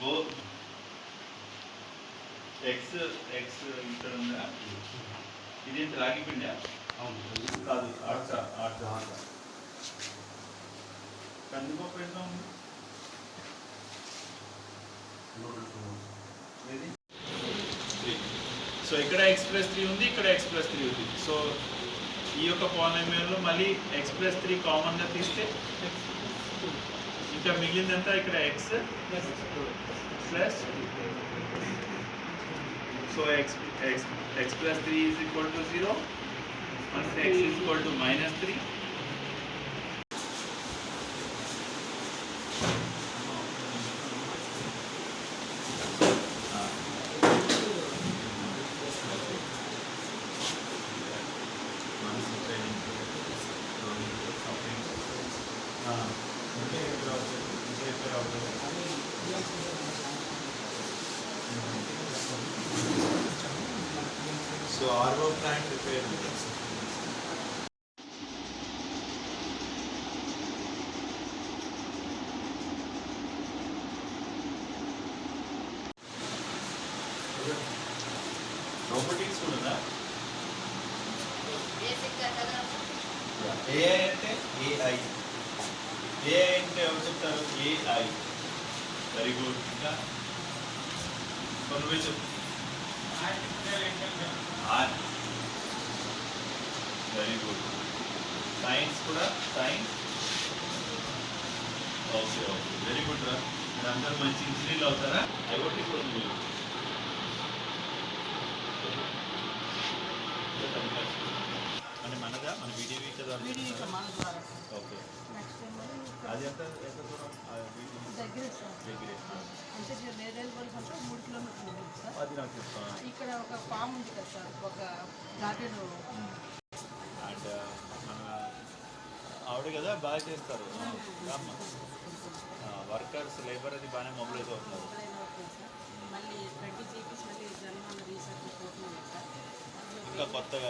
బో X X ఇక్కడ ఉందా? ఇదేంటి రాగి పిండా? కాదు ఆట ఆట కందిపప్పు ఎంత ఉంది? సో ఇక్కడ X+3 ఉంది, ఇక్కడ X+3 ఉంది. సో ఈ యొక్క పాలినామియల్లో మళ్ళీ X+3 కామన్గా తీస్తే ఇంకా మిగిలిందంతా ఇక్కడ X plus so X+3 is equal to 0 and X is equal to -3. So RO plant repair. Robotics కూడా AI అంటే AI అంటే ఎవరు చెప్తారు? AI. Very good. ఇంకా కొన్ని చెప్పు. Very good. సైన్స్ కూడా science. Okay okay very good రా. మీరు అందరూ మంచి ఇంజనీర్లు అవుతారా? ఐఓటీ కూడా ఉంది. అంటే మనదా మన BDV కదా? ఓకే అది ఎంత ఎంత దూరం? దగ్గరే సార్. దగ్గరే అంటే 3 కిలోమీటర్లు ఉంది సార్. అది నాకు ఇక్కడ ఒక ఫామ్ ఉంది కదా సార్, ఒక గార్డెన్. అండ్ మన ఆవిడ కదా బాగా చేస్తారు వర్కర్స్ లేబర్ అది బాగానే మొబిలైజ్ అవుతున్నారు. మళ్ళీ 20 జీపీస్ మళ్ళీ జనరల్ రీసెర్చ్ ఇంకా కొత్తగా